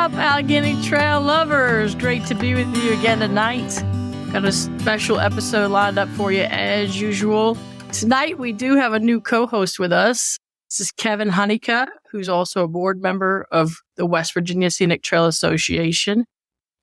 up, Allegheny Trail lovers? Great to be with you again tonight. Got a special episode lined up for you as usual. Tonight, we do have a new co-host with us. This is Kevin Honeycutt, who's also a board member of the West Virginia Scenic Trail Association.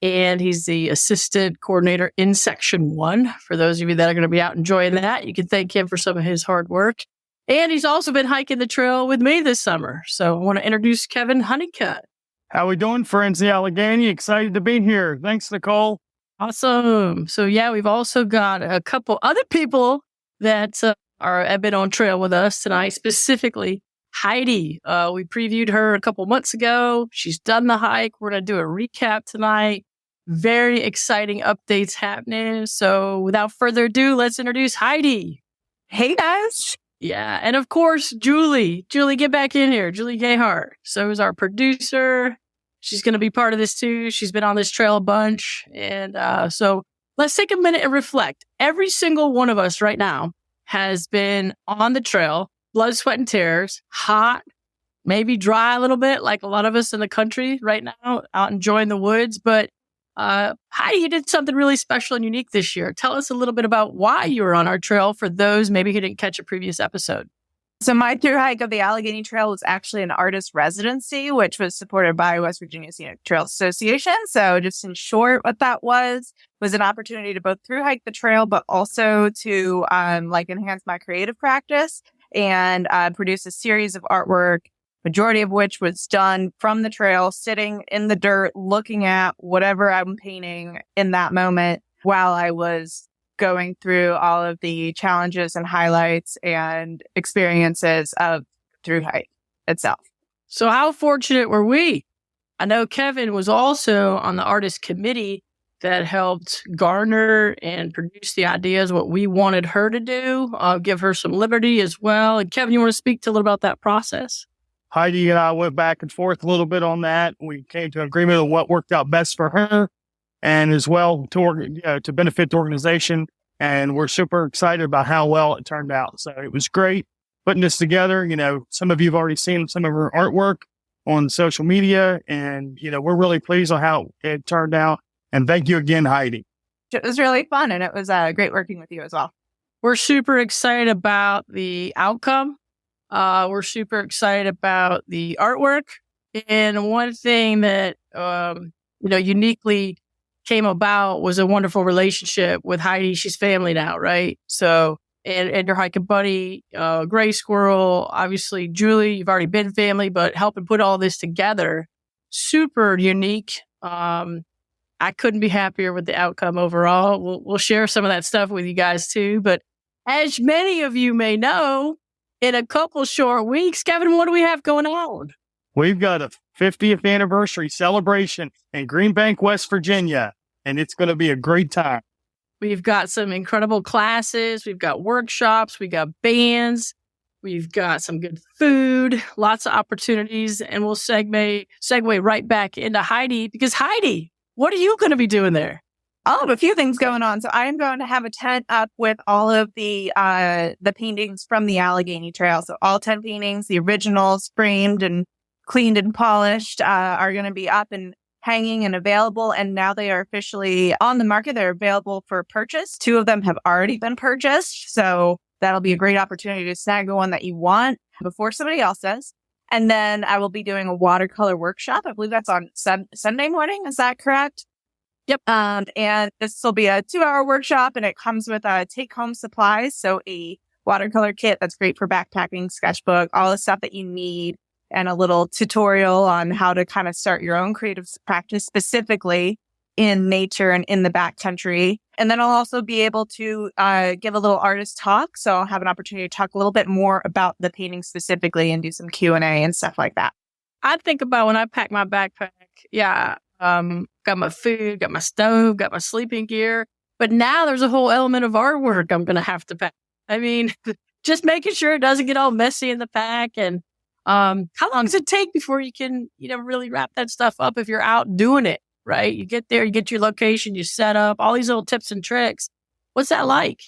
And he's the assistant coordinator in Section 1. For those of you that are going to be out enjoying that, you can thank him for some of his hard work. And he's also been hiking the trail with me this summer. So I want to introduce Kevin Honeycutt. How we doing, friends in Allegheny? Excited to be here. Thanks, Nicole. Awesome. So yeah, we've also got a couple other people that have been on trail with us tonight, specifically Heidi. We previewed her a couple months ago. She's done the hike. We're going to do a recap tonight. Very exciting updates happening. So without further ado, let's introduce Heidi. Hey, guys. Yeah. And of course, Julie. Julie, get back in here. Julie Gayheart. So is our producer. She's going to be part of this too. She's been on this trail a bunch. And so let's take a minute and reflect. Every single one of us right now has been on the trail, blood, sweat, and tears, hot, maybe dry a little bit, like a lot of us in the country right now, out enjoying the woods. But Heidi, you did something really special and unique this year. Tell us a little bit about why you were on our trail for those maybe who didn't catch a previous episode. So my thru hike of the Allegheny Trail was actually an artist residency, which was supported by West Virginia Scenic Trail Association. So just in short, what that was an opportunity to both thru hike the trail, but also to enhance my creative practice and produce a series of artwork, majority of which was done from the trail, sitting in the dirt, looking at whatever I'm painting in that moment while I was going through all of the challenges and highlights and experiences of thru hike itself. So how fortunate were we? I know Kevin was also on the artist committee that helped garner and produce the ideas, what we wanted her to do, give her some liberty as well. And Kevin, you want to speak to a little about that process? Heidi and I went back and forth a little bit on that. We came to an agreement on what worked out best for her and as well to benefit the organization. And we're super excited about how well it turned out. So it was great putting this together. You know, some of you have already seen some of her artwork on social media, and, you know, we're really pleased on how it turned out. And thank you again, Heidi. It was really fun, and it was great working with you as well. We're super excited about the outcome. We're super excited about the artwork. And one thing that, uniquely came about was a wonderful relationship with Heidi. She's family now, right? So, and your hiking buddy, Gray Squirrel, obviously, Julie, you've already been family, but helping put all this together, super unique. I couldn't be happier with the outcome overall. We'll share some of that stuff with you guys too. But as many of you may know, in a couple short weeks, Kevin, what do we have going on? We've got a 50th anniversary celebration in Green Bank, West Virginia, and it's going to be a great time. We've got some incredible classes. We've got workshops. We got bands. We've got some good food, lots of opportunities, and we'll segue right back into Heidi, because Heidi, what are you going to be doing there? I'll have a few things going on. So I am going to have a tent up with all of the paintings from the Allegheny Trail. So all 10 paintings, the originals, framed and cleaned and polished, are going to be up and hanging and available. And now they are officially on the market. They're available for purchase. 2 of them have already been purchased. So that'll be a great opportunity to snag the one that you want before somebody else does. And then I will be doing a watercolor workshop. I believe that's on Sunday morning. Is that correct? Yep. And this will be a 2-hour workshop, and it comes with take-home supplies. So a watercolor kit that's great for backpacking, sketchbook, all the stuff that you need, and a little tutorial on how to kind of start your own creative practice specifically in nature and in the backcountry. And then I'll also be able to give a little artist talk. So I'll have an opportunity to talk a little bit more about the painting specifically and do some Q&A and stuff like that. I think about when I pack my backpack, got my food, got my stove, got my sleeping gear. But now there's a whole element of artwork I'm going to have to pack. I mean, just making sure it doesn't get all messy in the pack. And how long does it take before you can, really wrap that stuff up if you're out doing it, right? You get there, you get your location, you set up, all these little tips and tricks. What's that like?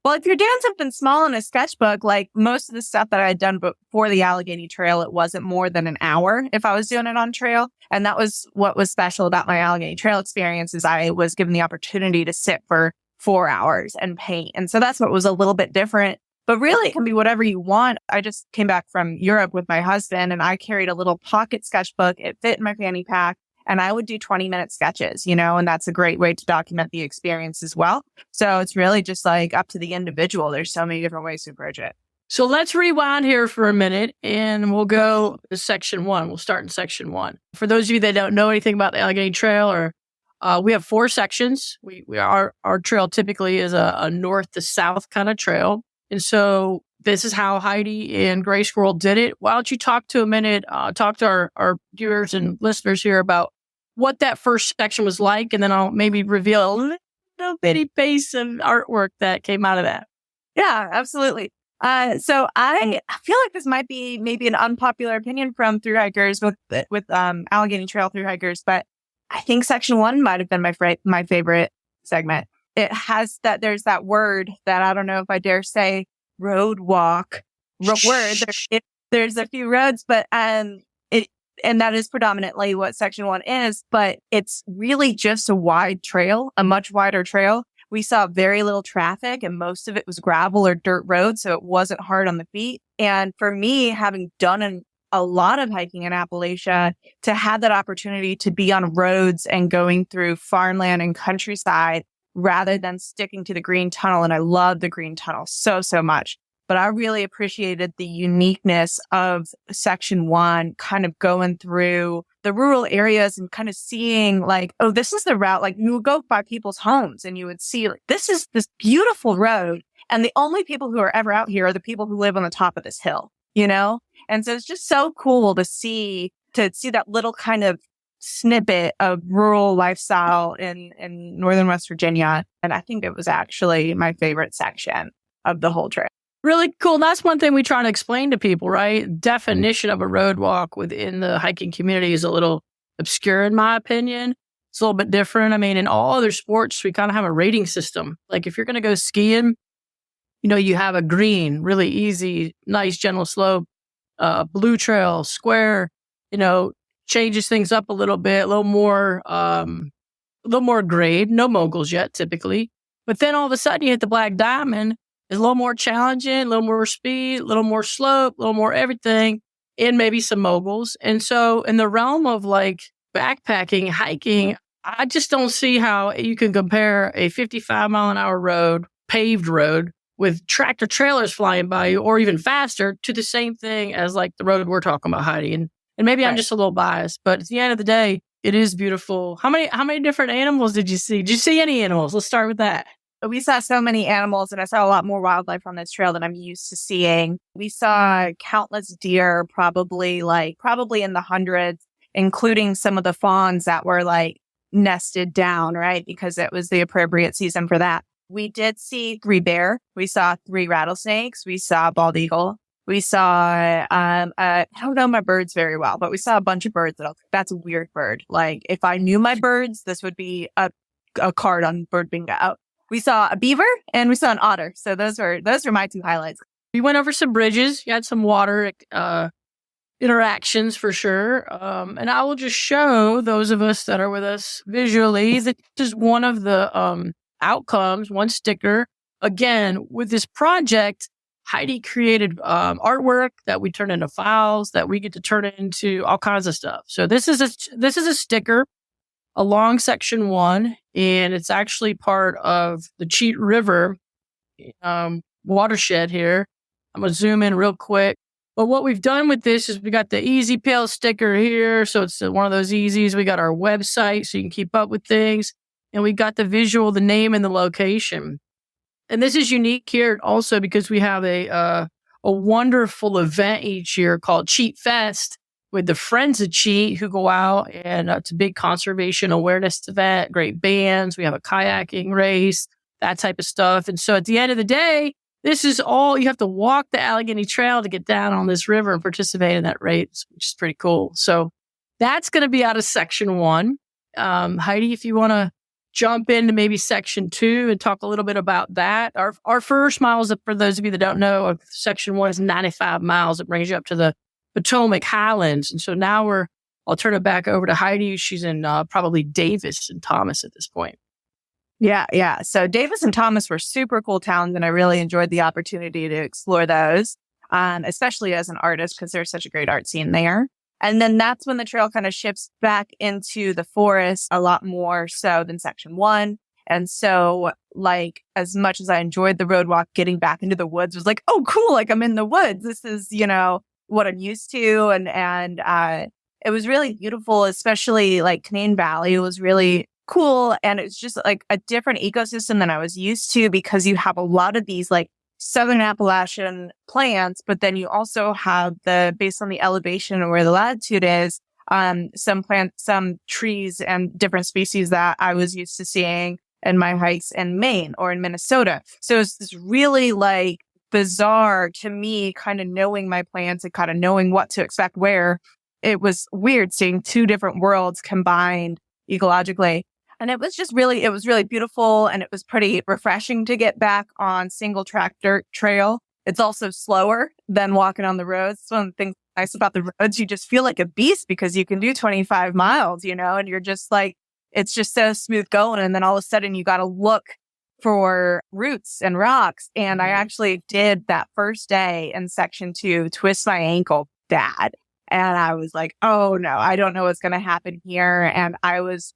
Well, if you're doing something small in a sketchbook, like most of the stuff that I had done before the Allegheny Trail, it wasn't more than an hour if I was doing it on trail. And that was what was special about my Allegheny Trail experience is I was given the opportunity to sit for 4 hours and paint. And so that's what was a little bit different. But really, it can be whatever you want. I just came back from Europe with my husband and I carried a little pocket sketchbook. It fit in my fanny pack. And I would do 20-minute sketches, and that's a great way to document the experience as well. So it's really just like up to the individual. There's so many different ways to approach it. So let's rewind here for a minute and we'll go to section 1. We'll start in section 1. For those of you that don't know anything about the Allegheny Trail, we have 4 sections. Our trail typically is a north to south kind of trail. And so this is how Heidi and Gray Squirrel did it. Why don't you talk to our viewers and listeners here about what that first section was like, and then I'll maybe reveal a little bitty piece of artwork that came out of that. Yeah, absolutely. So I feel like this might be maybe an unpopular opinion from thru hikers with Allegheny Trail thru hikers, but I think section 1 might have been my favorite segment. It has there's that word that I don't know if I dare say road walk word. There's a few roads, but and that is predominantly what section 1 is, but it's really just a wide trail, a much wider trail. We saw very little traffic and most of it was gravel or dirt road. So it wasn't hard on the feet. And for me, having done a lot of hiking in Appalachia, to have that opportunity to be on roads and going through farmland and countryside rather than sticking to the green tunnel. And I love the green tunnel so much. But I really appreciated the uniqueness of section 1, kind of going through the rural areas and kind of seeing like, oh, this is the route. Like you would go by people's homes and you would see like, this is this beautiful road. And the only people who are ever out here are the people who live on the top of this hill, And so it's just so cool to see that little kind of snippet of rural lifestyle in northern West Virginia. And I think it was actually my favorite section of the whole trail. Really cool. That's one thing we try to explain to people, right? Definition of a road walk within the hiking community is a little obscure in my opinion. It's a little bit different. I mean, in all other sports, we kind of have a rating system. Like if you're going to go skiing, you have a green, really easy, nice, gentle slope, blue trail, square, changes things up a little bit, a little more grade, no moguls yet typically. But then all of a sudden you hit the Black Diamond. It's a little more challenging, a little more speed, a little more slope, a little more everything, and maybe some moguls. And so in the realm of like backpacking, hiking, I just don't see how you can compare a 55-mile-an-hour road, paved road, with tractor trailers flying by you or even faster to the same thing as like the road we're talking about, Heidi. And maybe I'm just a little biased, but at the end of the day, it is beautiful. How many different animals did you see? Did you see any animals? Let's start with that. We saw so many animals and I saw a lot more wildlife on this trail than I'm used to seeing. We saw countless deer, probably in the hundreds, including some of the fawns that were like nested down, right? Because it was the appropriate season for that. We did see 3 bear. We saw 3 rattlesnakes. We saw a bald eagle. We saw, I don't know my birds very well, but we saw a bunch of birds that's a weird bird. Like if I knew my birds, this would be a card on bird bingo. We saw a beaver and we saw an otter. So those were my 2 highlights. We went over some bridges. You had some water interactions for sure. And I will just show those of us that are with us visually that this is one of the outcomes, one sticker. Again, with this project, Heidi created artwork that we turn into files that we get to turn into all kinds of stuff. So this is a sticker along section 1, and it's actually part of the Cheat River watershed here. I'm going to zoom in real quick. But what we've done with this is we got the Easy Peel sticker here. So it's one of those easies. We got our website so you can keep up with things. And we got the visual, the name, and the location. And this is unique here also because we have a wonderful event each year called Cheat Fest with the Friends of Cheat who go out, and it's a big conservation awareness event, great bands. We have a kayaking race, that type of stuff. And so at the end of the day, this is all, you have to walk the Allegheny Trail to get down on this river and participate in that race, which is pretty cool. So that's going to be out of section 1. Heidi, if you want to jump into maybe section 2 and talk a little bit about that. Our first miles, for those of you that don't know, of section 1 is 95 miles. It brings you up to the Potomac Highlands. And so now I'll turn it back over to Heidi. She's in probably Davis and Thomas at this point. Yeah. So Davis and Thomas were super cool towns, and I really enjoyed the opportunity to explore those, especially as an artist, because there's such a great art scene there. And then that's when the trail kind of shifts back into the forest a lot more so than section 1. And so, like, as much as I enjoyed the road walk, getting back into the woods was like, oh, cool. Like, I'm in the woods. This is, what I'm used to. And it was really beautiful, especially like Canaan Valley was really cool. And it's just like a different ecosystem than I was used to, because you have a lot of these like Southern Appalachian plants, but then you also have based on the elevation and where the latitude is, some plants, some trees and different species that I was used to seeing in my hikes in Maine or in Minnesota. So it's this really like bizarre to me, kind of knowing my plants and kind of knowing what to expect where. It was weird seeing 2 different worlds combined ecologically. And it was really beautiful. And it was pretty refreshing to get back on single track dirt trail. It's also slower than walking on the roads. One of the things nice about the roads, you just feel like a beast because you can do 25 miles, and you're just like, it's just so smooth going. And then all of a sudden you got to look for roots and rocks. And I actually did that first day in section 2, twist my ankle bad. And I was like, oh no, I don't know what's going to happen here. And I was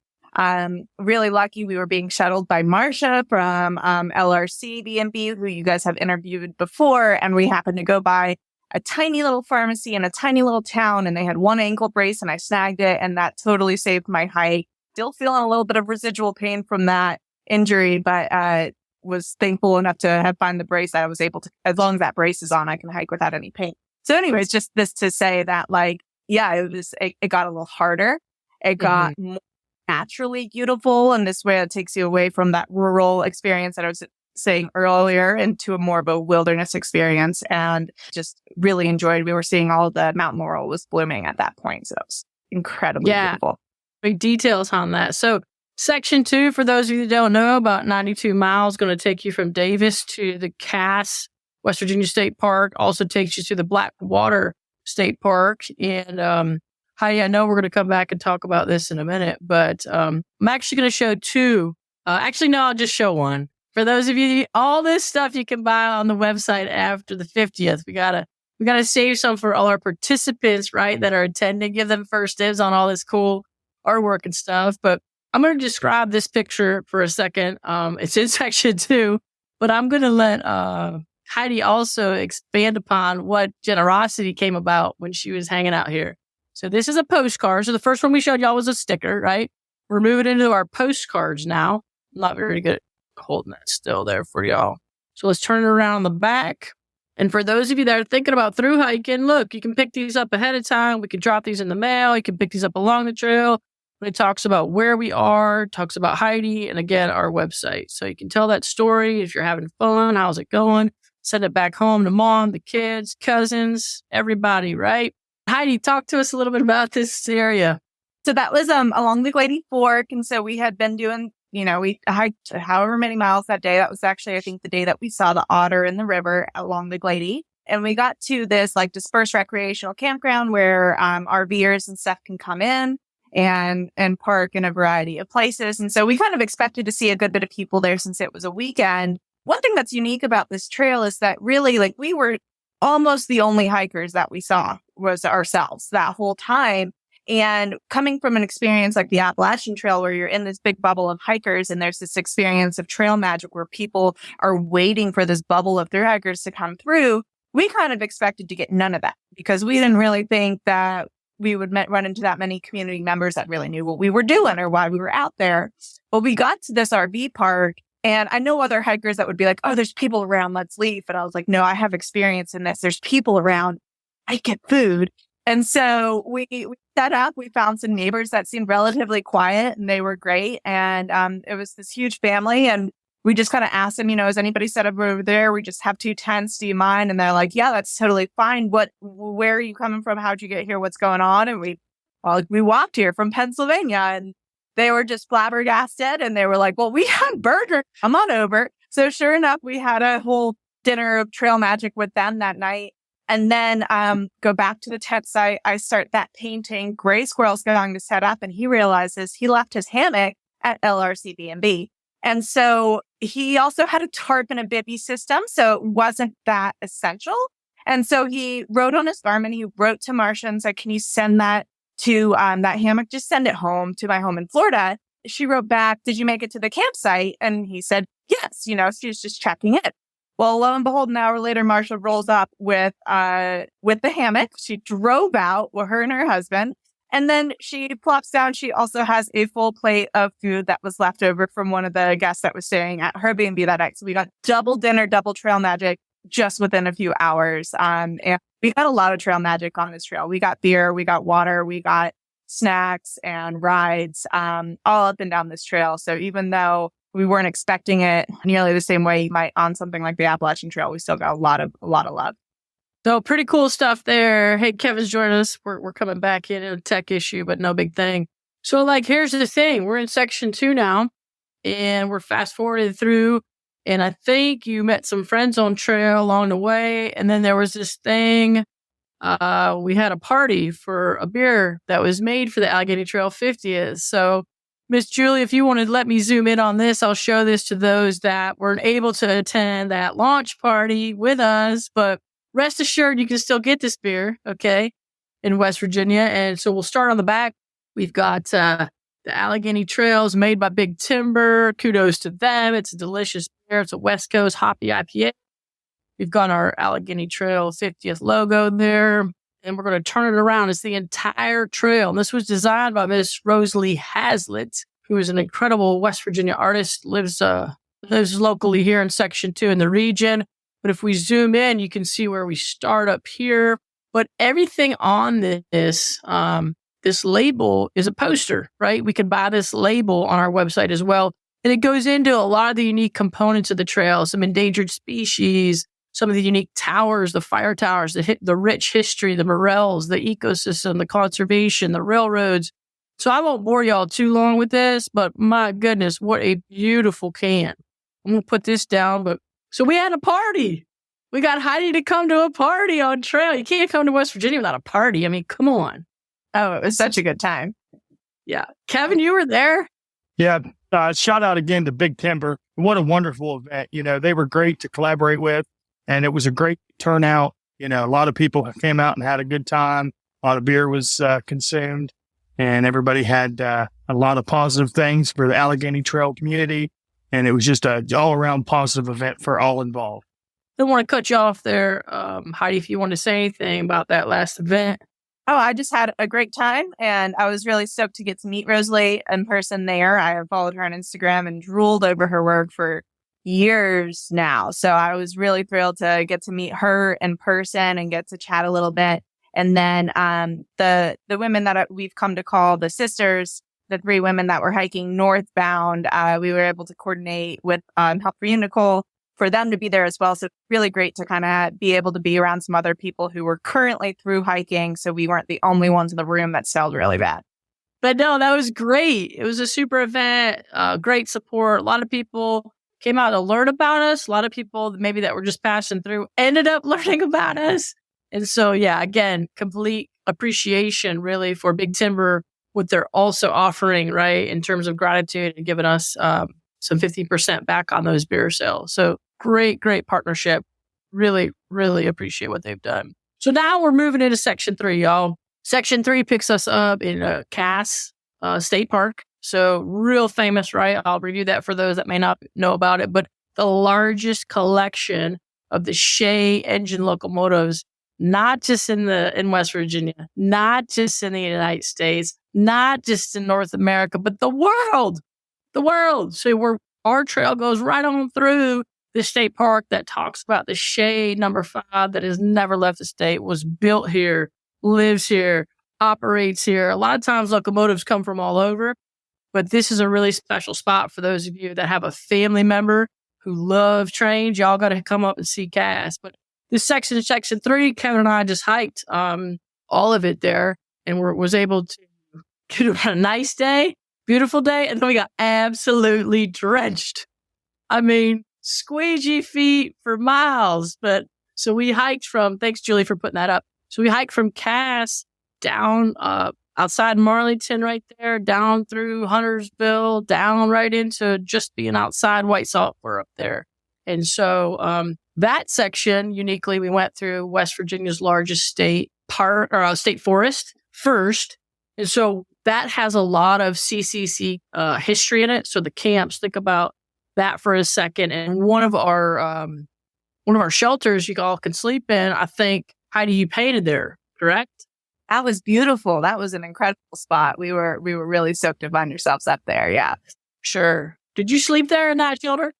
really lucky. We were being shuttled by Marcia from LRC B&B, who you guys have interviewed before. And we happened to go by a tiny little pharmacy in a tiny little town, and they had 1 ankle brace, and I snagged it. And that totally saved my hike. Still feeling a little bit of residual pain from that injury, but was thankful enough to have found the brace. I was able to, as long as that brace is on, I can hike without any pain. So anyways, just this to say that it got a little harder. It got more naturally beautiful. And this way it takes you away from that rural experience that I was saying earlier into a more of a wilderness experience, and just really enjoyed. We were seeing all the mountain laurel was blooming at that point. So it was incredibly beautiful. Big details on that. So section 2, for those of you that don't know, about 92 miles, going to take you from Davis to the Cass, West Virginia State Park. Also takes you to the Blackwater State Park. And Heidi, I know we're going to come back and talk about this in a minute, but I'm actually going to show 2. I'll just show 1. For those of you, all this stuff you can buy on the website after the 50th. We gotta save some for all our participants, right, that are attending. Give them first dibs on all this cool artwork and stuff. But I'm going to describe this picture for a second. It's in section 2, but I'm going to let Heidi also expand upon what generosity came about when she was hanging out here. So this is a postcard. So the first one we showed y'all was a sticker, right? We're moving into our postcards now. I'm not very good at holding that still there for y'all. So let's turn it around on the back. And for those of you that are thinking about thru hiking, look, you can pick these up ahead of time. We can drop these in the mail. You can pick these up along the trail. It talks about where we are, talks about Heidi, and again, our website. So you can tell that story if you're having fun. How's it going? Send it back home to mom, the kids, cousins, everybody, right? Heidi, talk to us a little bit about this area. So that was along the Glady Fork. And so we had been doing, we hiked however many miles that day. That was actually, I think, the day that we saw the otter in the river along the Glady. And we got to this like dispersed recreational campground where RVers and stuff can come in and park in a variety of places. And so we kind of expected to see a good bit of people there since it was a weekend. One thing that's unique about this trail is that really, like, we were almost the only hikers that we saw was ourselves that whole time. And coming from an experience like the Appalachian Trail, where you're in this big bubble of hikers and there's this experience of trail magic where people are waiting for this bubble of thru hikers to come through, we kind of expected to get none of that because we didn't really think that we would run into that many community members that really knew what we were doing or why we were out there. But we got to this RV park, and I know other hikers that would be like, oh, there's people around, let's leave. But I was like, no, I have experience in this. There's people around. I get food. And so we set up, we found some neighbors that seemed relatively quiet and they were great. And it was this huge family, and we just kind of asked them, is anybody set up over there? We just have 2 tents. Do you mind? And they're like, yeah, that's totally fine. Where are you coming from? How'd you get here? What's going on? And we walked here from Pennsylvania, and they were just flabbergasted and they were like, well, we had burger. Come on over. So sure enough, we had a whole dinner of trail magic with them that night. And then go back to the tent site. I start that painting. Gray Squirrel's going to set up and he realizes he left his hammock at LRCB&B. And so he also had a tarp and a bivvy system. So it wasn't that essential. And so he wrote on his garment, he wrote to Marcia and said, can you send that to that hammock? Just send it home to my home in Florida. She wrote back, did you make it to the campsite? And he said, yes, she was just checking it. Well, lo and behold, an hour later, Marcia rolls up with the hammock. She drove out with her and her husband. And then she plops down. She also has a full plate of food that was left over from one of the guests that was staying at her B&B that night. So we got double dinner, double trail magic just within a few hours. And we got a lot of trail magic on this trail. We got beer, we got water, we got snacks and rides all up and down this trail. So even though we weren't expecting it nearly the same way you might on something like the Appalachian Trail, we still got a lot of love. So pretty cool stuff there. Hey, Kevin's joining us. We're coming back in a tech issue, but no big thing. So here's the thing. We're in section 2 now and we're fast forwarded through. And I think you met some friends on trail along the way. And then there was this thing. We had a party for a beer that was made for the Allegheny Trail 50th. So Miss Julie, if you want to let me zoom in on this, I'll show this to those that weren't able to attend that launch party with us. But rest assured, you can still get this beer, okay, in West Virginia. And so we'll start on the back. We've got the Allegheny Trails made by Big Timber. Kudos to them. It's a delicious beer. It's a West Coast hoppy IPA. We've got our Allegheny Trail 50th logo there. And we're going to turn it around. It's the entire trail. And this was designed by Miss Rosalie Hazlitt, who is an incredible West Virginia artist, lives locally here in Section 2 in the region. But if we zoom in, you can see where we start up here. But everything on this label is a poster, right? We can buy this label on our website as well. And it goes into a lot of the unique components of the trail, some endangered species, some of the unique towers, the fire towers, the rich history, the morels, the ecosystem, the conservation, the railroads. So I won't bore y'all too long with this, but my goodness, what a beautiful can. I'm going to put this down. But so we had a party. We got Heidi to come to a party on trail. You can't come to West Virginia without a party. I mean, come on. Oh, it was such a good time. Yeah. Kevin, you were there. Yeah. Shout out again to Big Timber. What a wonderful event. They were great to collaborate with. And it was a great turnout. A lot of people came out and had a good time. A lot of beer was consumed, and everybody had a lot of positive things for the Allegheny Trail community. And it was just a all-around positive event for all involved. Don't want to cut you off there, Heidi, if you want to say anything about that last event. Oh, I just had a great time, and I was really stoked to get to meet Rosalie in person there. I have followed her on Instagram and drooled over her work for years now. So I was really thrilled to get to meet her in person and get to chat a little bit. And then the women that we've come to call the sisters, the 3 women that were hiking northbound, we were able to coordinate with Help for You, Nicole, for them to be there as well. So it's really great to kind of be able to be around some other people who were currently through hiking. So we weren't the only ones in the room that sailed really bad. But no, that was great. It was a super event, great support. A lot of people came out to learn about us. A lot of people maybe that were just passing through ended up learning about us. And so, yeah, again, complete appreciation really for Big Timber, what they're also offering, right, in terms of gratitude and giving us some 50% back on those beer sales. So great partnership. Really, really appreciate what they've done. So now we're moving into Section 3, y'all. Section 3 picks us up in Cass State Park. So real famous, right? I'll review that for those that may not know about it, but the largest collection of the Shea engine locomotives, not just in West Virginia, not just in the United States, not just in North America, but the world. So our trail goes right on through the state park that talks about the Shea number 5 that has never left the state, was built here, lives here, operates here. A lot of times locomotives come from all over. But this is a really special spot for those of you that have a family member who love trains. Y'all got to come up and see Cass. But this section 3, Kevin and I just hiked all of it there and was able to get on a nice day, beautiful day. And then we got absolutely drenched. I mean, squeegee feet for miles. But so we hiked thanks, Julie, for putting that up. So we hiked from Cass down outside Marlington right there, down through Huntersville, down right into just being outside White Salt. We're up there. And so that section, uniquely, we went through West Virginia's largest state park or state forest first. And so that has a lot of CCC history in it. So the camps, think about that for a second. And one of our shelters you all can sleep in, I think, Heidi, you painted there, correct? That was beautiful. That was an incredible spot. We were really stoked to find ourselves up there. Yeah. Sure. Did you sleep there in that shelter?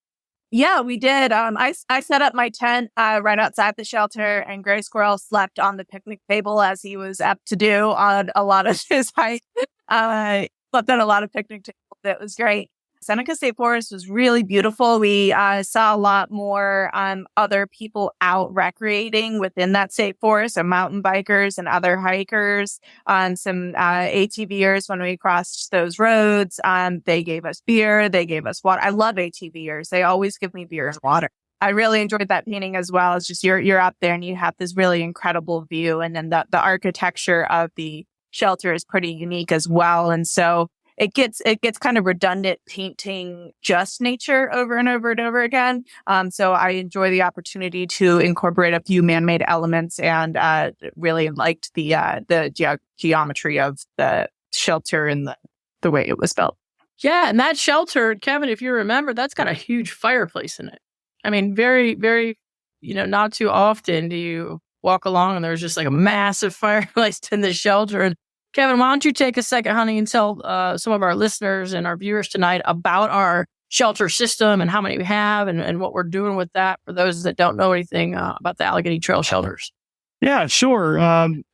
Yeah, we did. I set up my tent right outside the shelter, and Gray Squirrel slept on the picnic table as he was apt to do on a lot of his hike. Slept on a lot of picnic tables. It was great. Seneca State Forest was really beautiful. We saw a lot more other people out recreating within that state forest, so mountain bikers and other hikers, some ATVers when we crossed those roads. They gave us beer. They gave us water. I love ATVers. They always give me beer and water. I really enjoyed that painting as well. It's just you're up there and you have this really incredible view. And then the architecture of the shelter is pretty unique as well. And so it gets kind of redundant painting just nature over and over and over again. So I enjoy the opportunity to incorporate a few man-made elements, and really liked the geometry of the shelter and the way it was built. Yeah, and that shelter, Kevin, if you remember, that's got a huge fireplace in it. I mean, very, very, not too often do you walk along and there's just like a massive fireplace in the shelter. And Kevin, why don't you take a second, honey, and tell some of our listeners and our viewers tonight about our shelter system and how many we have and what we're doing with that for those that don't know anything about the Allegheny Trail shelters. Yeah, sure.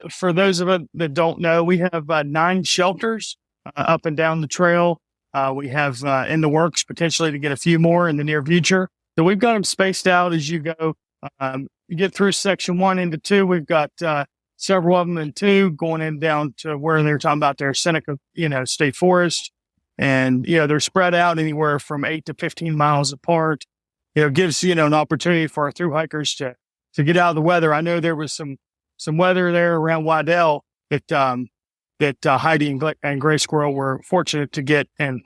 For those of us that don't know, we have 9 shelters up and down the trail. We have in the works potentially to get a few more in the near future. So we've got them spaced out as you go. You get through section 1 into 2. We've got several of them in 2 going in down to where they're talking about their Seneca, state forest. And, they're spread out anywhere from 8 to 15 miles apart. Gives, an opportunity for our thru hikers to get out of the weather. I know there was some weather there around Waddell that Heidi and Gray Squirrel were fortunate to get in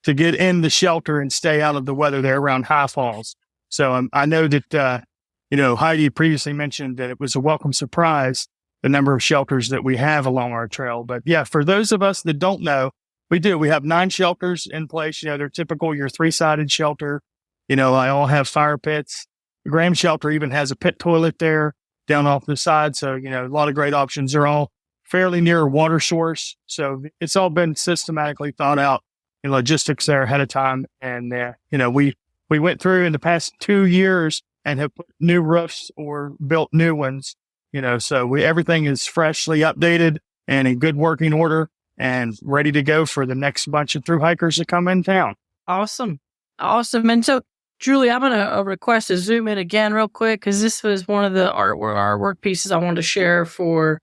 the shelter and stay out of the weather there around High Falls. So I know that, Heidi previously mentioned that it was a welcome surprise, the number of shelters that we have along our trail. But yeah, for those of us that don't know, we do. We have 9 shelters in place. They're typical, your 3-sided shelter. I all have fire pits. The Graham shelter even has a pit toilet there down off the side. So, a lot of great options. They're all fairly near a water source. So it's all been systematically thought out in logistics there ahead of time. And, we went through in the past 2 years and have put new roofs or built new ones. So everything is freshly updated and in good working order and ready to go for the next bunch of thru hikers that come in town. Awesome. And so, Julie, I'm going to request to zoom in again real quick because this was one of the artwork pieces I wanted to share for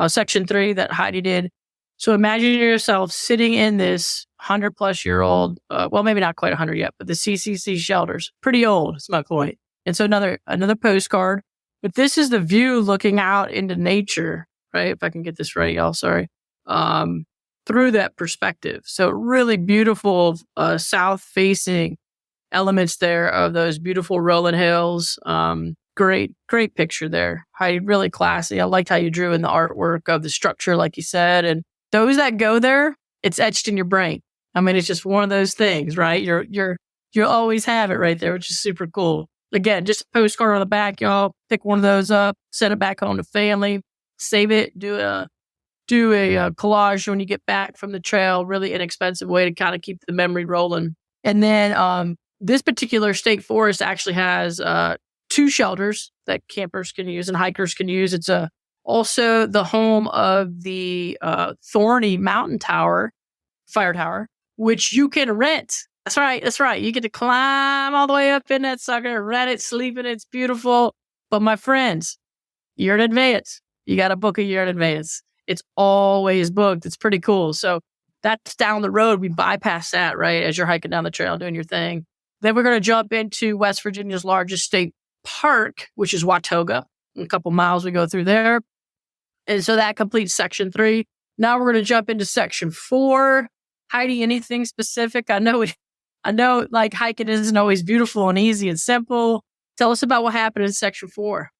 section 3 that Heidi did. So imagine yourself sitting in this 100-plus-year-old, well, maybe not quite 100 yet, but the CCC shelters, pretty old, is my point. And so another postcard. But this is the view looking out into nature, right? If I can get this right, y'all, sorry. Through that perspective. So really beautiful south-facing elements there of those beautiful rolling hills. Great picture there. Really classy. I liked how you drew in the artwork of the structure, like you said. And those that go there, it's etched in your brain. I mean, it's just one of those things, right? You'll always have it right there, which is super cool. Again, just a postcard on the back, y'all. Pick one of those up, send it back home to family, save it, do a collage when you get back from the trail. Really inexpensive way to kind of keep the memory rolling. And then this particular state forest actually has 2 shelters that campers can use and hikers can use. It's also the home of the Thorny Mountain Fire Tower, which you can rent. That's right. You get to climb all the way up in that sucker, rent it, sleep in it. It's beautiful. But my friends, year in advance. You got to book a year in advance. It's always booked. It's pretty cool. So that's down the road. We bypass that, right? As you're hiking down the trail, doing your thing. Then we're going to jump into West Virginia's largest state park, which is Watoga. A couple miles we go through there. And so that completes section 3. Now we're going to jump into section 4. Heidi, anything specific? I know like hiking isn't always beautiful and easy and simple. Tell us about what happened in section 4.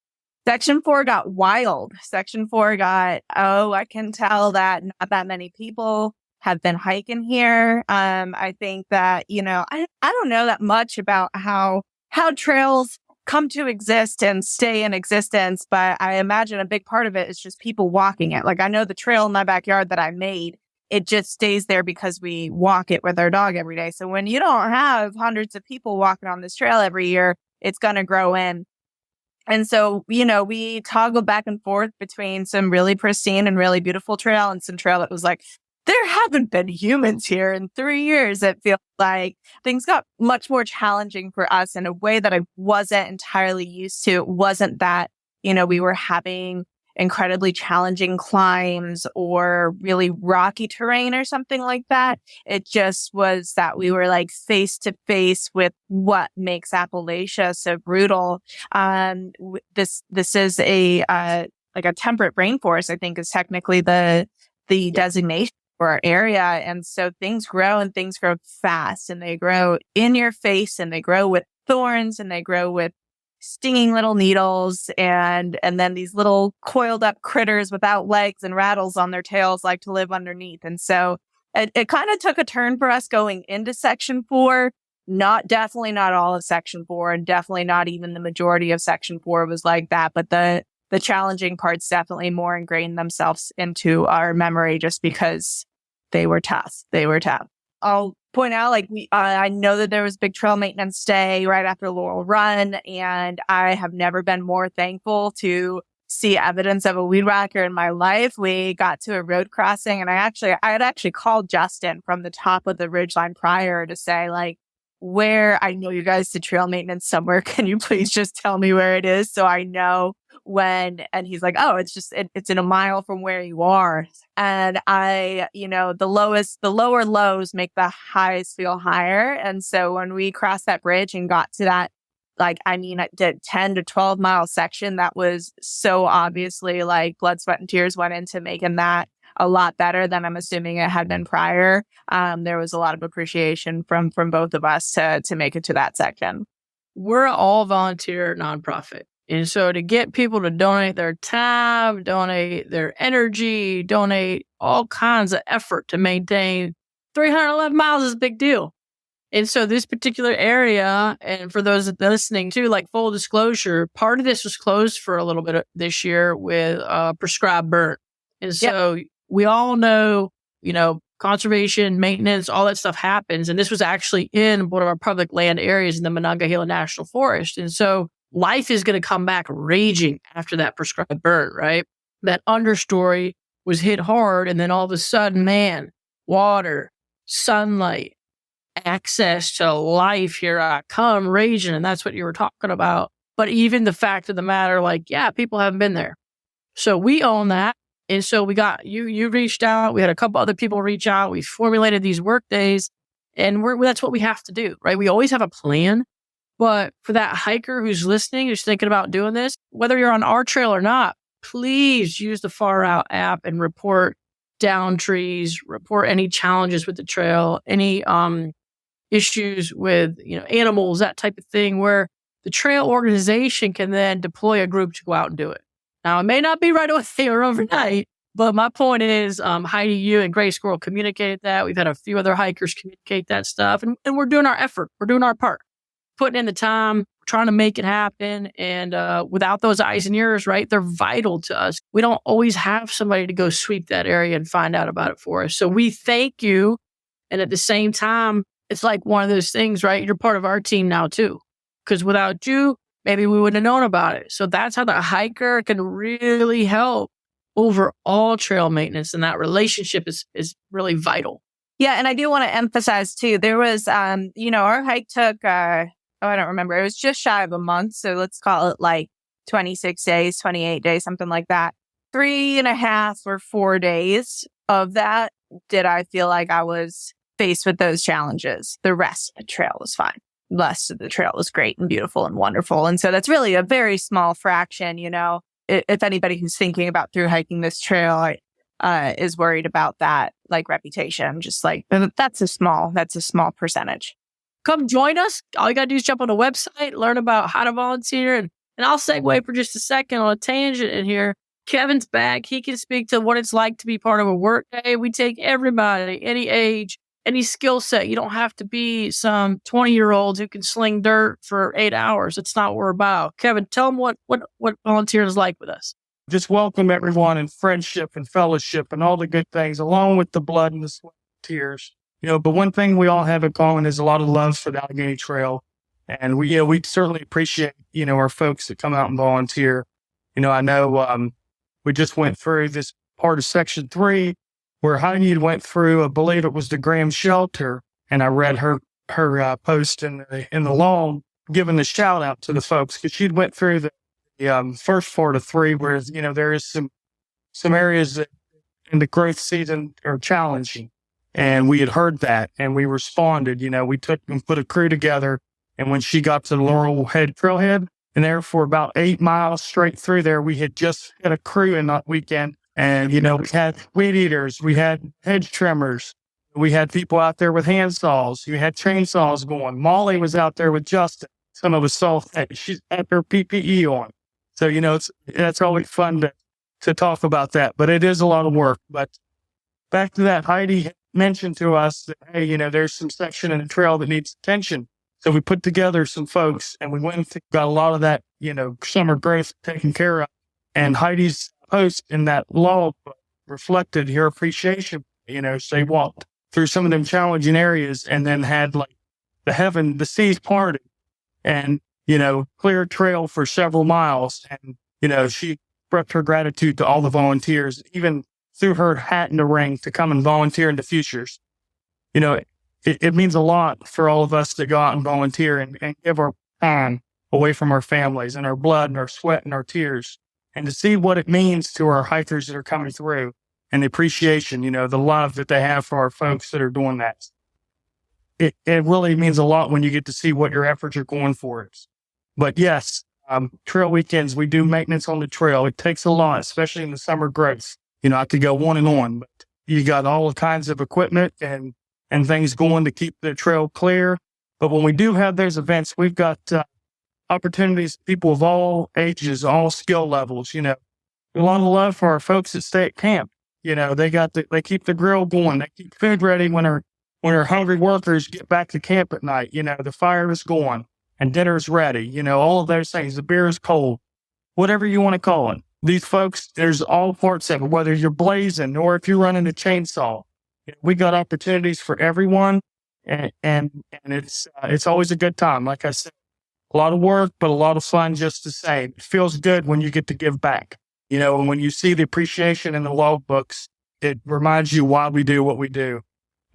Section 4 got wild. Section 4 got, I can tell that not that many people have been hiking here. I think that, I don't know that much about how trails come to exist and stay in existence, but I imagine a big part of it is just people walking it. Like I know the trail in my backyard that I made, it just stays there because we walk it with our dog every day. So when you don't have hundreds of people walking on this trail every year, it's going to grow in. And so, we toggle back and forth between some really pristine and really beautiful trail and some trail that was like, there haven't been humans here in 3 years. It feels like things got much more challenging for us in a way that I wasn't entirely used to. It wasn't that, we were having incredibly challenging climbs or really rocky terrain or something like that. It just was that we were like face to face with what makes Appalachia so brutal. This is a temperate rainforest, I think is technically the designation for our area. And so things grow and things grow fast and they grow in your face and they grow with thorns and they grow with stinging little needles and then these little coiled up critters without legs and rattles on their tails like to live underneath. And so it kind of took a turn for us going into section 4. Definitely not all of section 4 and definitely not even the majority of section 4 was like that. But the challenging parts definitely more ingrained themselves into our memory just because they were tough. I'll point out, I know that there was big trail maintenance day right after Laurel Run, and I have never been more thankful to see evidence of a weed whacker in my life. We got to a road crossing, and I had actually called Justin from the top of the ridgeline prior to say, where I know you guys did trail maintenance somewhere. Can you please just tell me where it is so I know when? And he's like, it's in a mile from where you are. And the lower lows make the highs feel higher. And so when we crossed that bridge and got to that, I did 10 to 12 mile section, that was so obviously blood, sweat and tears went into making that a lot better than I'm assuming it had been prior. There was a lot of appreciation from both of us to make it to that section. We're all volunteer nonprofit. And so to get people to donate their time, donate their energy, donate all kinds of effort to maintain 311 miles is a big deal. And so this particular area, and for those listening too, full disclosure, part of this was closed for a little bit this year with prescribed burn. And so we all know, conservation, maintenance, all that stuff happens. And this was actually in one of our public land areas in the Monongahela National Forest. And so life is going to come back raging after that prescribed burn, right? That understory was hit hard. And then all of a sudden, man, water, sunlight, access to life, here I come raging. And that's what you were talking about. But even the fact of the matter, people haven't been there. So we own that. And so we got, you reached out. We had a couple other people reach out. We formulated these work days and that's what we have to do, right? We always have a plan. But for that hiker who's listening, who's thinking about doing this, whether you're on our trail or not, please use the Far Out app and report down trees, report any challenges with the trail, any issues with animals, that type of thing, where the trail organization can then deploy a group to go out and do it. Now, it may not be right away or overnight, but my point is, Heidi, you and Gray Squirrel communicated that. We've had a few other hikers communicate that stuff, and we're doing our effort. We're doing our part, putting in the time, trying to make it happen. And without those eyes and ears, right, they're vital to us. We don't always have somebody to go sweep that area and find out about it for us. So we thank you. And at the same time, it's one of those things, right? You're part of our team now too, because without you, maybe we wouldn't have known about it. So that's how the hiker can really help overall trail maintenance. And that relationship is really vital. Yeah. And I do want to emphasize too, there was, our hike took, I don't remember. It was just shy of a month. So let's call it 26 days, 28 days, something like that. 3.5 or 4 days of that did I feel like I was faced with those challenges. The rest of the trail was fine. The rest of the trail was great and beautiful and wonderful. And so that's really a very small fraction, if anybody who's thinking about through hiking this trail is worried about that like reputation, just like that's a small percentage. Come join us. All you got to do is jump on the website, learn about how to volunteer. And I'll segue for just a second on a tangent in here. Kevin's back. He can speak to what it's like to be part of a work day. We take everybody, any age, any skill set. You don't have to be some 20-year-old who can sling dirt for 8 hours. It's not what we're about. Kevin, tell them what volunteer is like with us. Just welcome everyone in friendship and fellowship and all the good things, along with the blood and the sweat and tears. But one thing we all have in common is a lot of love for the Allegheny Trail. And we certainly appreciate, our folks that come out and volunteer. I know we just went through this part of section 3 where Heidi went through, I believe it was the Graham shelter. And I read her post in the log, giving the shout out to the folks because she'd went through the first part of 3 where, there is some areas that in the growth season are challenging. And we had heard that and we responded, we took and put a crew together. And when she got to the Laurel Head Trailhead, and there for about 8 miles straight through there, we had just had a crew in that weekend. And, we had weed eaters, we had hedge trimmers, we had people out there with hand saws, we had chainsaws going. Molly was out there with Justin. Some of us saw she's had her PPE on. So, that's always fun to talk about that, but it is a lot of work. But back to that, Heidi mentioned to us that, hey, there's some section in the trail that needs attention. So we put together some folks and we went and got a lot of that, summer growth taken care of. And Heidi's post in that log reflected her appreciation. So they walked through some of them challenging areas and then had like the seas parted and, clear trail for several miles. And, she expressed her gratitude to all the volunteers, even threw her hat in the ring to come and volunteer in the futures. It means a lot for all of us to go out and volunteer and give our time away from our families and our blood and our sweat and our tears, and to see what it means to our hikers that are coming through and the appreciation, the love that they have for our folks that are doing that. It really means a lot when you get to see what your efforts are going for. But yes, trail weekends, we do maintenance on the trail. It takes a lot, especially in the summer growth. I could go on and on, but you got all kinds of equipment and things going to keep the trail clear. But when we do have those events, we've got opportunities, people of all ages, all skill levels, a lot of love for our folks that stay at camp. They keep the grill going. They keep food ready when our hungry workers get back to camp at night. The fire is going and dinner's ready. All of those things. The beer is cold, whatever you want to call it. These folks, there's all parts of it, whether you're blazing or if you're running a chainsaw. We got opportunities for everyone, and it's always a good time. Like I said, a lot of work, but a lot of fun just the same. It feels good when you get to give back. And when you see the appreciation in the log books, it reminds you why we do what we do.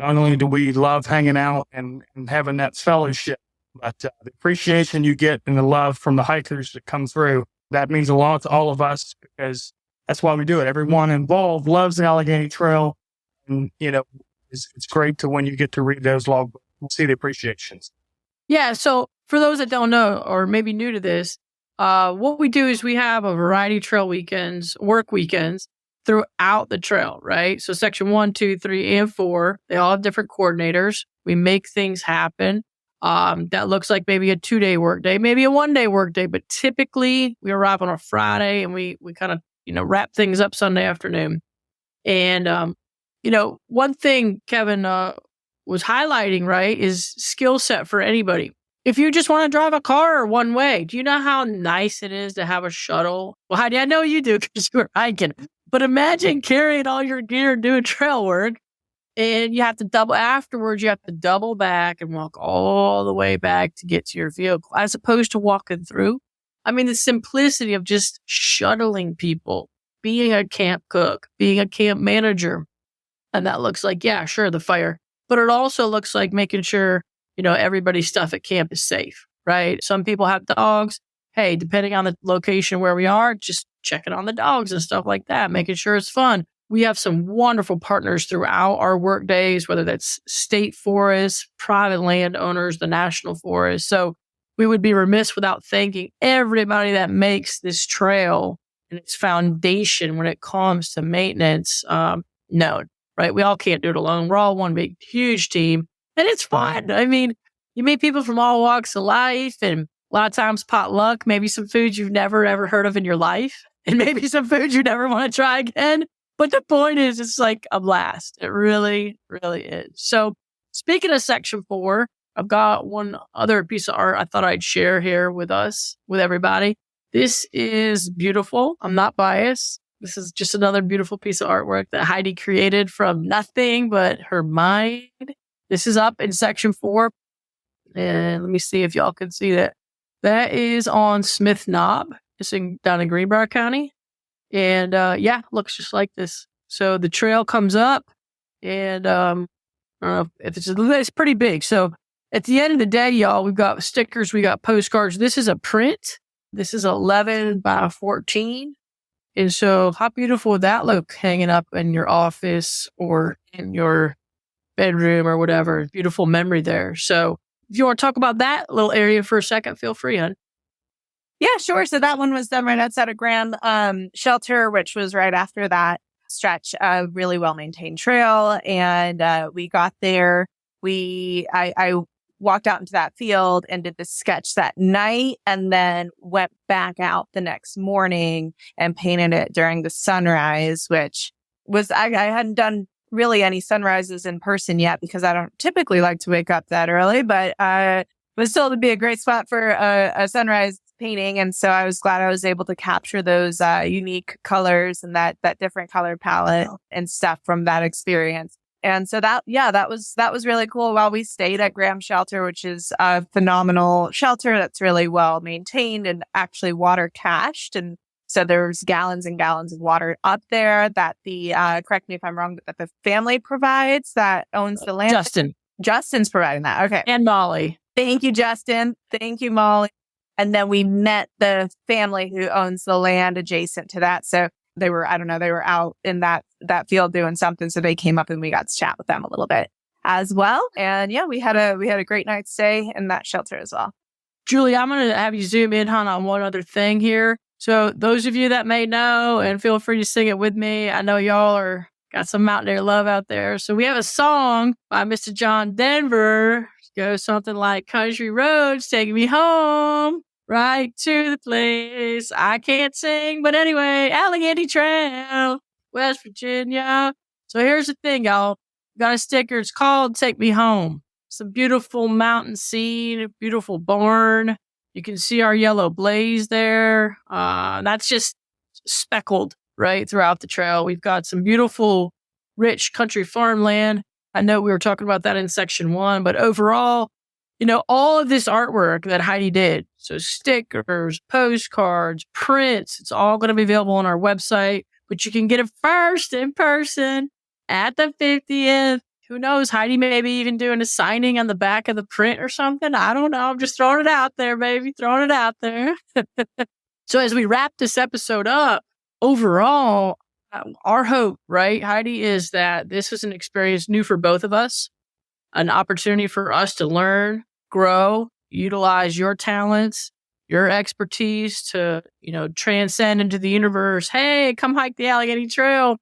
Not only do we love hanging out and having that fellowship, but the appreciation you get and the love from the hikers that come through, that means a lot to all of us because that's why we do it. Everyone involved loves the Allegheny Trail. And, it's great to when you get to read those log books and see the appreciations. Yeah. So for those that don't know, or maybe new to this, what we do is we have a variety of trail weekends, work weekends throughout the trail, right? So section 1, 2, 3, and 4, they all have different coordinators. We make things happen. That looks like maybe a 2-day work day, maybe a 1-day work day, but typically we arrive on a Friday and we kind of, wrap things up Sunday afternoon. And, one thing Kevin was highlighting, right, is skill set for anybody. If you just want to drive a car one way, do you know how nice it is to have a shuttle? Well, Heidi, I know you do because you were hiking, but imagine carrying all your gear doing trail work and you have to afterwards, you have to double back and walk all the way back to get to your vehicle as opposed to walking through. I mean, the simplicity of just shuttling people, being a camp cook, being a camp manager. And that looks like, yeah, sure, the fire. But it also looks like making sure, everybody's stuff at camp is safe, right? Some people have dogs. Hey, depending on the location where we are, just checking on the dogs and stuff like that, making sure it's fun. We have some wonderful partners throughout our work days, whether that's state forests, private landowners, the national forest. So we would be remiss without thanking everybody that makes this trail and its foundation when it comes to maintenance. No, right? We all can't do it alone. We're all one big, huge team, and it's fun. I mean, you meet people from all walks of life, and a lot of times potluck, maybe some foods you've never, ever heard of in your life, and maybe some foods you never want to try again. But the point is, it's like a blast. It really, really is. So speaking of section 4, I've got one other piece of art I thought I'd share here with everybody. This is beautiful. I'm not biased. This is just another beautiful piece of artwork that Heidi created from nothing but her mind. This is up in section 4. And let me see if y'all can see that. That is on Smith Knob. It's down in Greenbrier County. And looks just like this. So the trail comes up, and I don't know if it's pretty big. So at the end of the day, y'all, we've got stickers, we got postcards. This is a print. This is 11 by 14. And so how beautiful would that look hanging up in your office or in your bedroom or whatever? Beautiful memory there. So if you want to talk about that little area for a second, feel free, hon. Yeah, sure. So that one was done right outside of Graham Shelter, which was right after that stretch of really well-maintained trail. And we got there. I walked out into that field and did the sketch that night, and then went back out the next morning and painted it during the sunrise, which was, I hadn't done really any sunrises in person yet because I don't typically like to wake up that early, but it was told to be a great spot for a sunrise painting. And so I was glad I was able to capture those unique colors and that different color palette and stuff from that experience. And so that was really cool while we stayed at Graham Shelter, which is a phenomenal shelter that's really well maintained and actually water cached. And so there's gallons and gallons of water up there that correct me if I'm wrong, that the family provides that owns the land. Justin's providing that. Okay. And Molly. Thank you, Justin. Thank you, Molly. And then we met the family who owns the land adjacent to that. So they were out in that field doing something. So they came up and we got to chat with them a little bit as well. And yeah, we had a great night's stay in that shelter as well. Julie, I'm going to have you zoom in on one other thing here. So those of you that may know, and feel free to sing it with me. I know y'all got some mountaineer love out there. So we have a song by Mr. John Denver. It goes something like, country roads taking me home. Right to the place I can't sing. But anyway, Allegheny Trail, West Virginia. So here's the thing, y'all. Got a sticker. It's called Take Me Home. It's a beautiful mountain scene, a beautiful barn. You can see our yellow blaze there. That's just speckled right throughout the trail. We've got some beautiful, rich country farmland. I know we were talking about that in section 1, but overall, all of this artwork that Heidi did, so stickers, postcards, prints, it's all going to be available on our website, but you can get it first in person at the 50th. Who knows? Heidi may be even doing a signing on the back of the print or something. I don't know. I'm just throwing it out there, baby. Throwing it out there. So as we wrap this episode up, overall, our hope, right, Heidi, is that this is an experience new for both of us, an opportunity for us to learn, grow, utilize your talents, your expertise to, transcend into the universe. Hey, come hike the Allegheny Trail.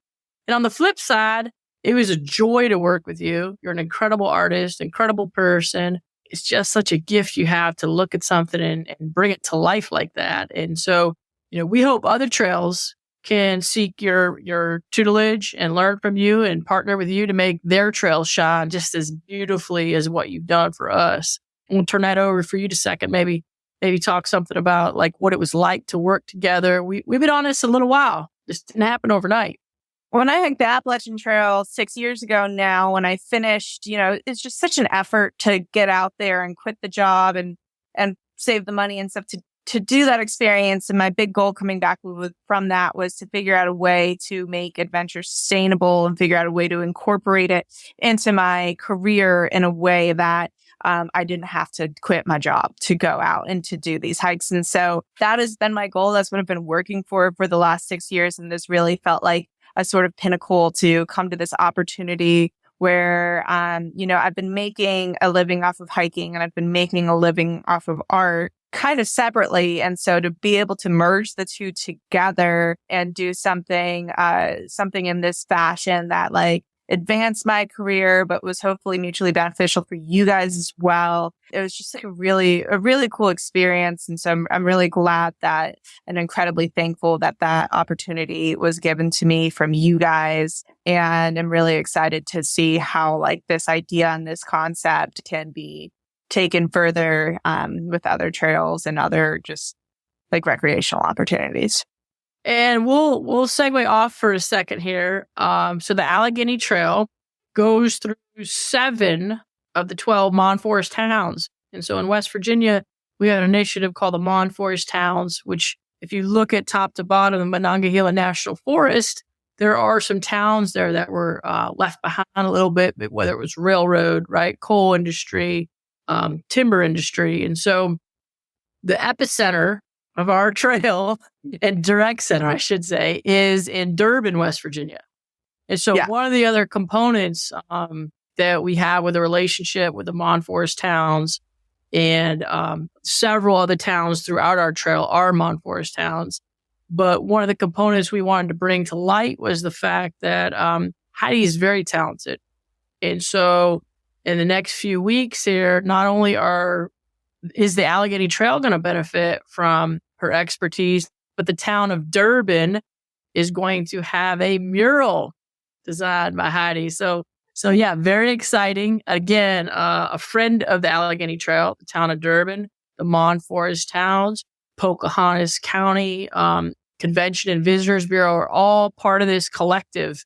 And on the flip side, it was a joy to work with you. You're an incredible artist, incredible person. It's just such a gift you have to look at something and bring it to life like that. And so, we hope other trails can seek your tutelage and learn from you and partner with you to make their trails shine just as beautifully as what you've done for us. We'll turn that over for you to second. Maybe talk something about like what it was like to work together. We've been on this a little while. This didn't happen overnight. When I hiked the Appalachian Trail 6 years ago now, when I finished, it's just such an effort to get out there and quit the job and save the money and stuff to do that experience. And my big goal coming back from that was to figure out a way to make adventure sustainable and figure out a way to incorporate it into my career in a way that I didn't have to quit my job to go out and to do these hikes. And so that has been my goal. That's what I've been working for the last 6 years. And this really felt like a sort of pinnacle to come to this opportunity where, I've been making a living off of hiking and I've been making a living off of art kind of separately. And so to be able to merge the two together and do something in this fashion that like advanced my career, but was hopefully mutually beneficial for you guys as well. It was just like a really cool experience. And so I'm really glad that and incredibly thankful that that opportunity was given to me from you guys. And I'm really excited to see how like this idea and this concept can be taken further with other trails and other just like recreational opportunities. And we'll segue off for a second here. So the Allegheny Trail goes through 7 of the 12 Mon Forest towns. And so in West Virginia, we have an initiative called the Mon Forest Towns, which if you look at top to bottom of Monongahela National Forest, there are some towns there that were left behind a little bit, whether it was railroad, right, coal industry, timber industry. And so the epicenter of our trail and direct center, I should say, is in Durbin, West Virginia. And so one of the other components that we have with a relationship with the Mon Forest towns and several other towns throughout our trail are Mon Forest towns. But one of the components we wanted to bring to light was the fact that Heidi is very talented. And so in the next few weeks here, not only is the Allegheny Trail going to benefit from her expertise, but the town of Durbin is going to have a mural designed by Heidi. So yeah, very exciting. Again, a friend of the Allegheny Trail, the town of Durbin, the Mon Forest towns, Pocahontas County, Convention and Visitors Bureau are all part of this collective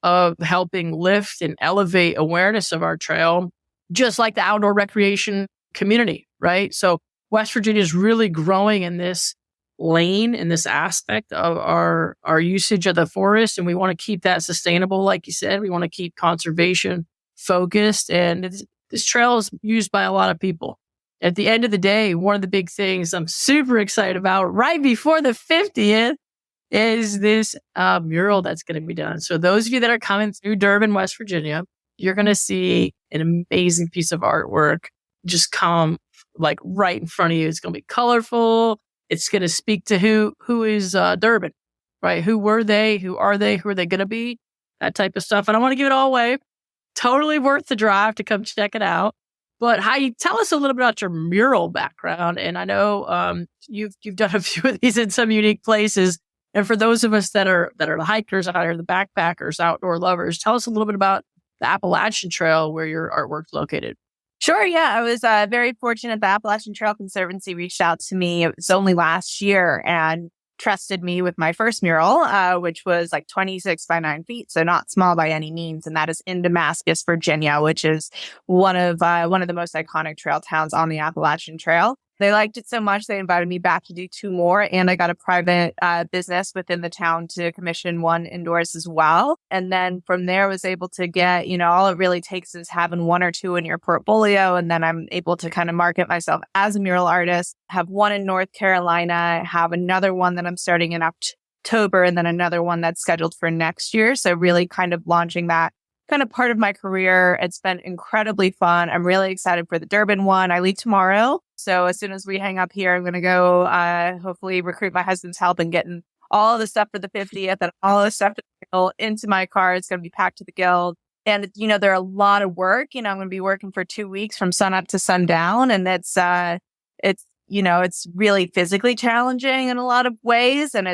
of helping lift and elevate awareness of our trail, just like the outdoor recreation community, right? So West Virginia is really growing in this lane, in this aspect of our usage of the forest. And we want to keep that sustainable. Like you said, we want to keep conservation focused. And this trail is used by a lot of people. At the end of the day, one of the big things I'm super excited about right before the 50th is this mural that's going to be done. So those of you that are coming through Durbin, West Virginia, you're going to see an amazing piece of artwork just come like right in front of you. It's going to be colorful. It's going to speak to who is Durbin, right? Who were they? Who are they? Who are they going to be? That type of stuff. I don't want to give it all away. Totally worth the drive to come check it out. But Heidi, tell us a little bit about your mural background. And I know you've done a few of these in some unique places. And for those of us that are the hikers out here, the backpackers, outdoor lovers, tell us a little bit about the Appalachian Trail where your artwork's located. Sure. Yeah. I was very fortunate. The Appalachian Trail Conservancy reached out to me. It was only last year and trusted me with my first mural, which was like 26 by 9 feet. So not small by any means. And that is in Damascus, Virginia, which is one of the most iconic trail towns on the Appalachian Trail. They liked it so much, they invited me back to do 2 more. And I got a private business within the town to commission 1 indoors as well. And then from there, I was able to get, all it really takes is having 1 or 2 in your portfolio. And then I'm able to kind of market myself as a mural artist, have 1 in North Carolina, have another one that I'm starting in October, and then another one that's scheduled for next year. So really kind of launching that kind of part of my career. It's been incredibly fun. I'm really excited for the Durbin one. I leave tomorrow. So as soon as we hang up here, I'm going to go hopefully recruit my husband's help and getting all the stuff for the 50th and all the stuff into my car. It's going to be packed to the guild. And, they're a lot of work. I'm going to be working for 2 weeks from sun up to sundown. And it's really physically challenging in a lot of ways. And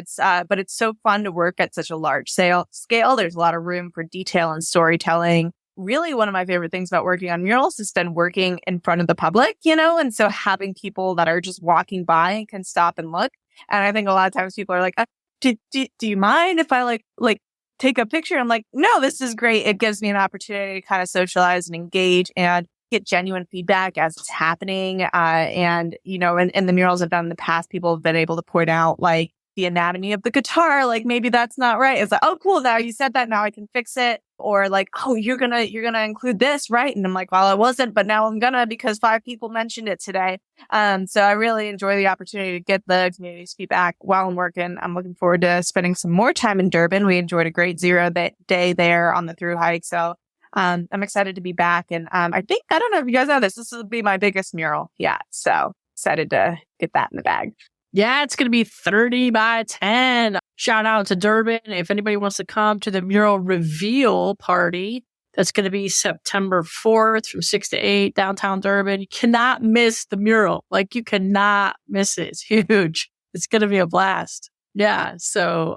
but it's so fun to work at such a large scale. There's a lot of room for detail and storytelling. Really, one of my favorite things about working on murals has been working in front of the public, and so having people that are just walking by and can stop and look. And I think a lot of times people are like, do you mind if I like take a picture? I'm like, no, this is great. It gives me an opportunity to kind of socialize and engage and get genuine feedback as it's happening. And the murals I've done in the past, people have been able to point out like, the anatomy of the guitar. Like maybe that's not right. It's like, oh, cool. Now you said that. Now I can fix it. Or like, oh, you're going to include this, right? And I'm like, well, I wasn't, but now I'm gonna, because 5 people mentioned it today. So I really enjoy the opportunity to get the community's feedback while I'm working. I'm looking forward to spending some more time in Durban. We enjoyed a great day there on the thru hike. So I'm excited to be back. And I don't know if you guys know this will be my biggest mural yet. So excited to get that in the bag. Yeah, it's going to be 30 by 10. Shout out to Durban. If anybody wants to come to the mural reveal party, that's going to be September 4th from 6 to 8, downtown Durban. You cannot miss the mural. Like, you cannot miss it. It's huge. It's going to be a blast. Yeah. So,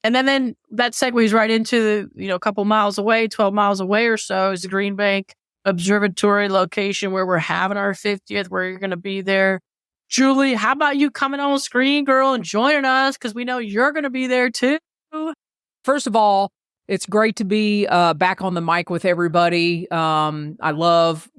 and then that segues right into a couple miles away, 12 miles away or so, is the Green Bank Observatory location where we're having our 50th, where you're going to be there. Julie, how about you coming on screen, girl, and joining us? Because we know you're going to be there too. First of all, it's great to be back on the mic with everybody. I love,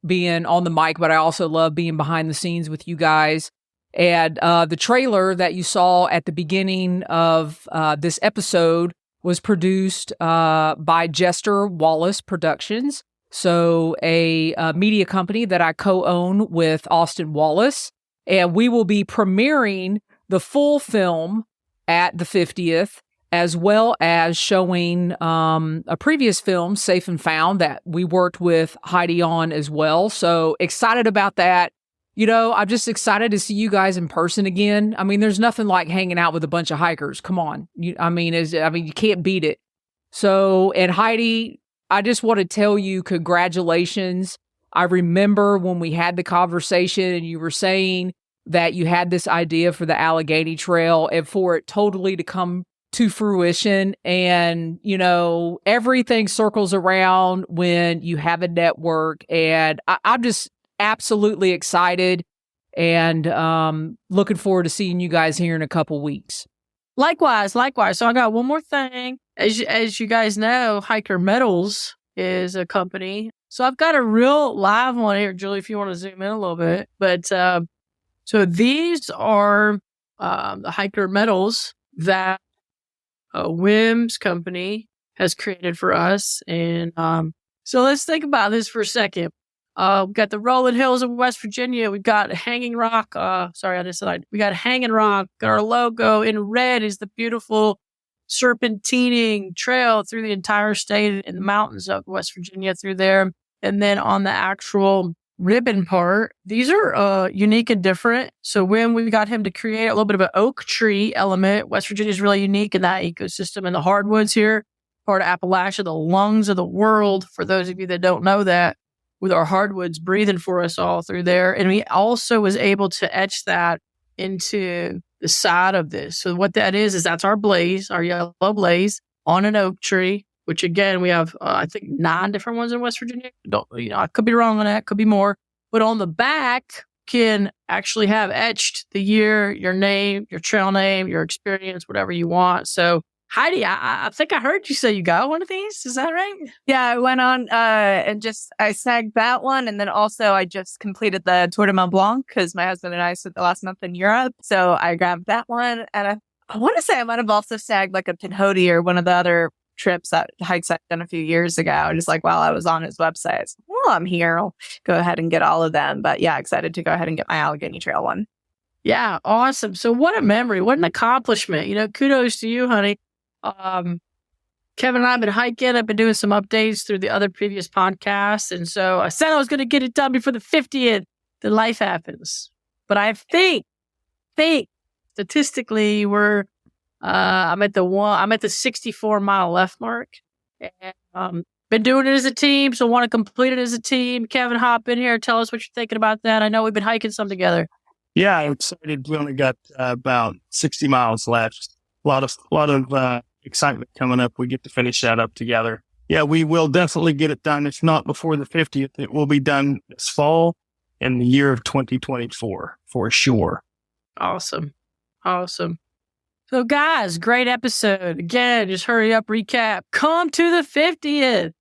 being on the mic, but I also love being behind the scenes with you guys. And the trailer that you saw at the beginning of this episode was produced by Jester Wallace Productions. So a media company that I co-own with Austin Wallace. And we will be premiering the full film at the 50th, as well as showing a previous film, Safe and Found, that we worked with Heidi on as well. So excited about that. I'm just excited to see you guys in person again. I mean, there's nothing like hanging out with a bunch of hikers. Come on. You can't beat it. So, and Heidi, I just want to tell you congratulations. I remember when we had the conversation and you were saying that you had this idea for the Allegheny Trail and for it totally to come to fruition. And, everything circles around when you have a network. And I'm just absolutely excited and looking forward to seeing you guys here in a couple weeks. Likewise. So I got one more thing. As you guys know, Hiker Metals is a company. So I've got a real live one here, Julie, if you want to zoom in a little bit. But so these are the Hiker Metals that WIM's company has created for us. And so let's think about this for a second. We've got the rolling hills of West Virginia. We've got Hanging Rock. We got Hanging Rock. Got our logo in red is the beautiful serpentining trail through the entire state in the mountains of West Virginia through there. And then on the actual ribbon part, these are unique and different. So when we got him to create a little bit of an oak tree element, West Virginia is really unique in that ecosystem, and the hardwoods here, part of Appalachia, the lungs of the world, for those of you that don't know that, with our hardwoods breathing for us all through there. And we also was able to etch that into the side of this. So what that is that's our blaze, our yellow blaze on an oak tree, which again, we have, I think 9 different ones in West Virginia. I could be wrong on that, could be more. But on the back can actually have etched the year, your name, your trail name, your experience, whatever you want. So Heidi, I think I heard you say you got one of these. Is that right? Yeah, I went on and I snagged that one. And then also I just completed the Tour de Mont Blanc because my husband and I spent the last month in Europe. So I grabbed that one. And I want to say I might have also snagged like a Pinhoti or one of the other hikes I've done a few years ago, just like while I was on his website. So, well, I'm here. I'll go ahead and get all of them. But yeah, excited to go ahead and get my Allegheny Trail one. Yeah, awesome. So what a memory. What an accomplishment. Kudos to you, honey. Kevin and I have been hiking. I've been doing some updates through the other previous podcasts. And so I said I was going to get it done before the 50th. Then life happens. But I think statistically I'm at the 64 mile left mark. And been doing it as a team. So want to complete it as a team. Kevin, hop in here. Tell us what you're thinking about that. I know we've been hiking some together. Yeah, I'm excited. We only got about 60 miles left. A lot of excitement coming up. We get to finish that up together. Yeah, we will definitely get it done. If not before the 50th, it will be done this fall in the year of 2024 for sure. Awesome. So guys, great episode. Again, just hurry up, recap. Come to the 50th.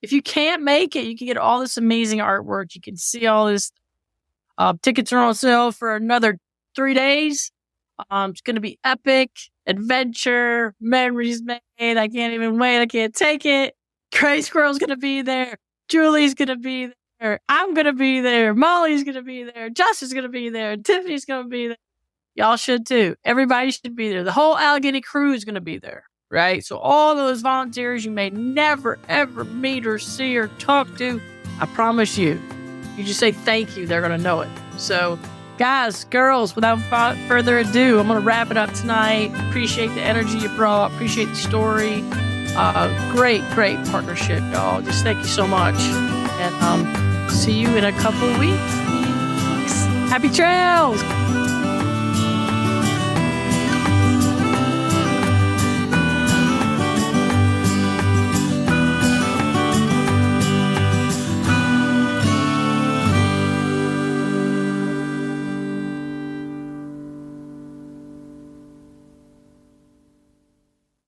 If you can't make it, you can get all this amazing artwork. You can see all this. Tickets are on sale for another 3 days. It's going to be epic, adventure, memories made. I can't even wait. I can't take it. Gray Squirrel's going to be there. Julie's going to be there. I'm going to be there. Molly's going to be there. Jester's going to be there. Tiffany's going to be there. Y'all should too. Everybody should be there. The whole Allegheny crew is going to be there, right? So all those volunteers you may never, ever meet or see or talk to, I promise you, you just say thank you. They're going to know it. So guys, girls, without further ado, I'm going to wrap it up tonight. Appreciate the energy you brought. Appreciate the story. Great partnership, y'all. Just thank you so much. And see you in a couple of weeks. Happy trails.